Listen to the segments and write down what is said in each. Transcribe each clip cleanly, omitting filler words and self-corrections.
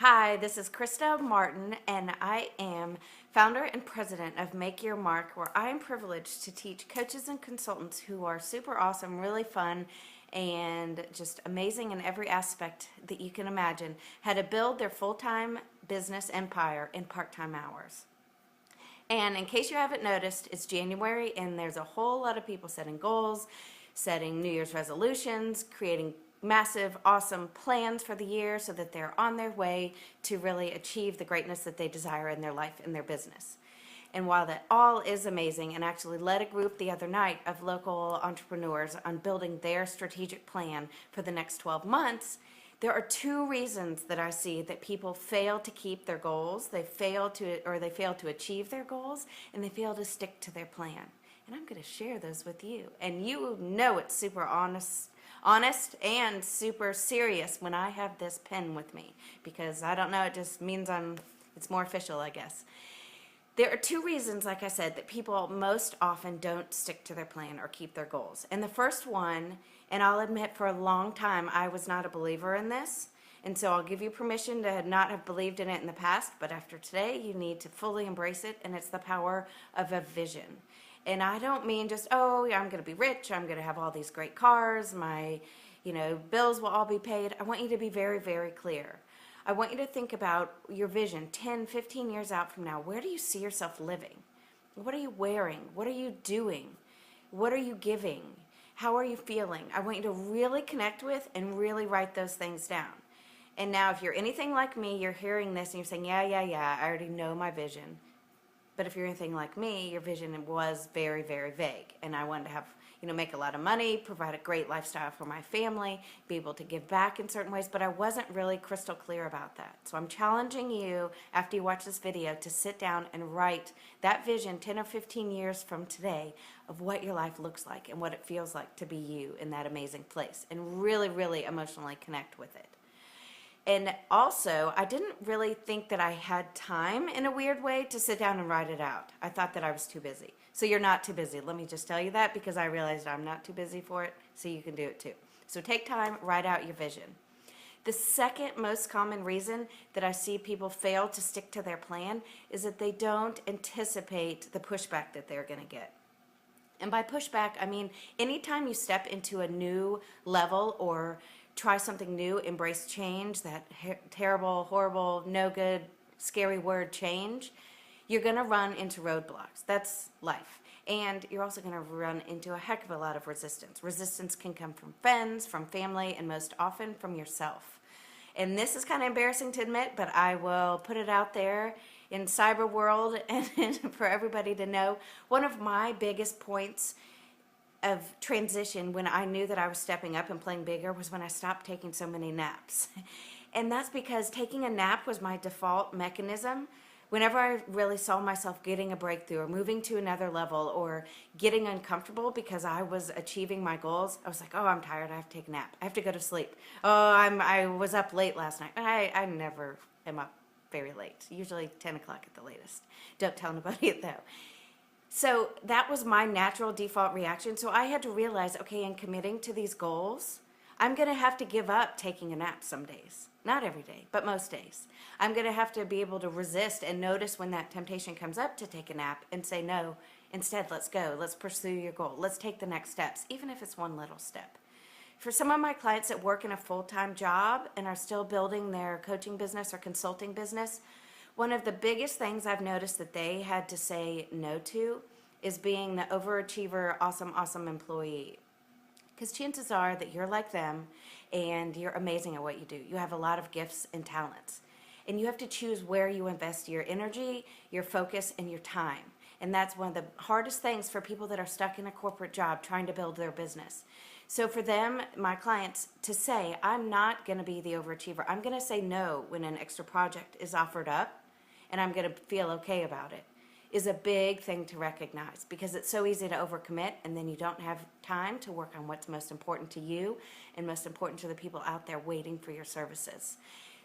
Hi, this is Krista Martin, and I am founder and president of Make Your Mark, where I am privileged to teach coaches and consultants who are super awesome, really fun, and just amazing in every aspect that you can imagine how to build their full-time business empire in part-time hours. And in case you haven't noticed, it's January and there's a whole lot of people setting goals, setting New Year's resolutions, creating massive, awesome plans for the year so that they're on their way to really achieve the greatness that they desire in their life and their business. And while that all is amazing, and actually led a group the other night of local entrepreneurs on building their strategic plan for the next 12 months, there are two reasons that I see that people fail to keep their goals. They fail to achieve their goals, and they fail to stick to their plan. And I'm going to share those with you. And you know it's super honest and super serious when I have this pen with me, because I don't know, it just means it's more official, I guess. There are two reasons, like I said, that people most often don't stick to their plan or keep their goals. And the first one, and I'll admit for a long time I was not a believer in this, and so I'll give you permission to not have believed in it in the past, but after today you need to fully embrace it, and it's the power of a vision. And I don't mean just, oh, yeah, I'm going to be rich, I'm going to have all these great cars, my bills will all be paid. I want you to be very, very clear. I want you to think about your vision 10, 15 years out from now. Where do you see yourself living? What are you wearing? What are you doing? What are you giving? How are you feeling? I want you to really connect with and really write those things down. And now if you're anything like me, you're hearing this and you're saying, yeah, I already know my vision. But if you're anything like me, your vision was very, very vague. And I wanted to have, make a lot of money, provide a great lifestyle for my family, be able to give back in certain ways, but I wasn't really crystal clear about that. So I'm challenging you, after you watch this video, to sit down and write that vision 10 or 15 years from today of what your life looks like and what it feels like to be you in that amazing place, and really, really emotionally connect with it. And also, I didn't really think that I had time in a weird way to sit down and write it out. I thought that I was too busy. So you're not too busy. Let me just tell you that, because I realized I'm not too busy for it, so you can do it too. So take time, write out your vision. The second most common reason that I see people fail to stick to their plan is that they don't anticipate the pushback that they're going to get. And by pushback, I mean anytime you step into a new level or try something new, embrace change, that terrible, horrible, no good, scary word change, you're going to run into roadblocks. That's life. And you're also going to run into a heck of a lot of resistance. Resistance can come from friends, from family, and most often from yourself. And this is kind of embarrassing to admit, but I will put it out there in cyber world and for everybody to know. One of my biggest points of transition when I knew that I was stepping up and playing bigger was when I stopped taking so many naps. And that's because taking a nap was my default mechanism. Whenever I really saw myself getting a breakthrough or moving to another level or getting uncomfortable because I was achieving my goals, I was like, oh, I'm tired, I have to take a nap, I have to go to sleep. Oh, I was up late last night. I never am up very late, usually 10 o'clock at the latest. Don't tell nobody it though. So that was my natural default reaction. So I had to realize, okay, in committing to these goals, I'm going to have to give up taking a nap some days. Not every day, but most days. I'm going to have to be able to resist and notice when that temptation comes up to take a nap and say, no, instead, let's go. Let's pursue your goal. Let's take the next steps, even if it's one little step. For some of my clients that work in a full-time job and are still building their coaching business or consulting business, one of the biggest things I've noticed that they had to say no to is being the overachiever, awesome employee. Because chances are that you're like them and you're amazing at what you do. You have a lot of gifts and talents. And you have to choose where you invest your energy, your focus, and your time. And that's one of the hardest things for people that are stuck in a corporate job trying to build their business. So for them, my clients, to say, I'm not going to be the overachiever. I'm going to say no when an extra project is offered up, and I'm going to feel okay about it, is a big thing to recognize, because it's so easy to overcommit and then you don't have time to work on what's most important to you and most important to the people out there waiting for your services.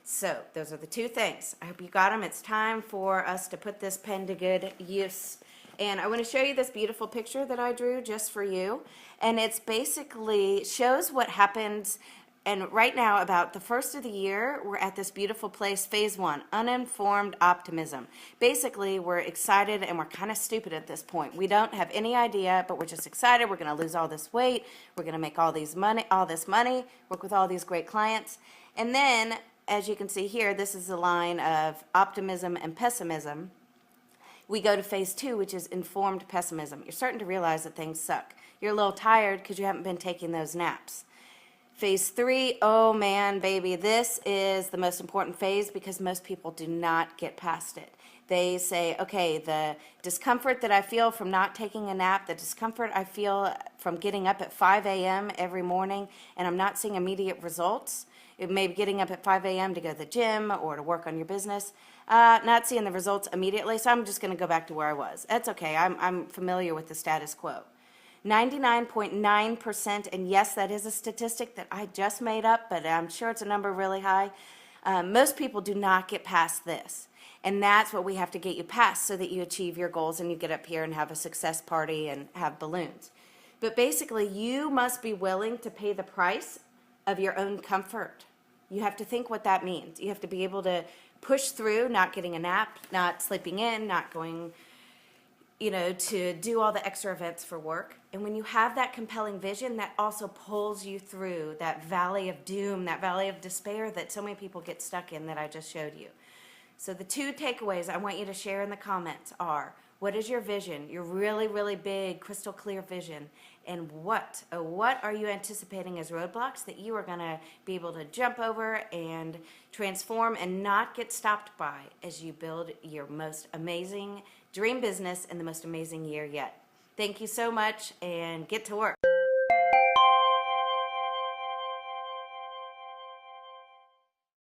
So those are the two things. I hope you got them. It's time for us to put this pen to good use. And I want to show you this beautiful picture that I drew just for you. And it's basically shows what happens And right now, about the first of the year, we're at this beautiful place, phase one, uninformed optimism. Basically, we're excited and we're kind of stupid at this point. We don't have any idea, but we're just excited. We're going to lose all this weight. We're going to make all this money, work with all these great clients. And then, as you can see here, this is the line of optimism and pessimism. We go to phase two, which is informed pessimism. You're starting to realize that things suck. You're a little tired because you haven't been taking those naps. Phase three, oh man, baby, this is the most important phase because most people do not get past it. They say, okay, the discomfort that I feel from not taking a nap, the discomfort I feel from getting up at 5 a.m. every morning, and I'm not seeing immediate results. It may be getting up at 5 a.m. to go to the gym or to work on your business, not seeing the results immediately, so I'm just going to go back to where I was. That's okay. I'm familiar with the status quo. 99.9%, and yes, that is a statistic that I just made up, but I'm sure it's a number really high. Most people do not get past this. And that's what we have to get you past so that you achieve your goals and you get up here and have a success party and have balloons. But basically, you must be willing to pay the price of your own comfort. You have to think what that means. You have to be able to push through not getting a nap, not sleeping in, not going to do all the extra events for work. And when you have that compelling vision, that also pulls you through that valley of doom, that valley of despair that so many people get stuck in that I just showed you. So the two takeaways I want you to share in the comments are, what is your vision, your really, really big, crystal clear vision? And what are you anticipating as roadblocks that you are going to be able to jump over and transform and not get stopped by as you build your most amazing dream business and the most amazing year yet? Thank you so much, and get to work.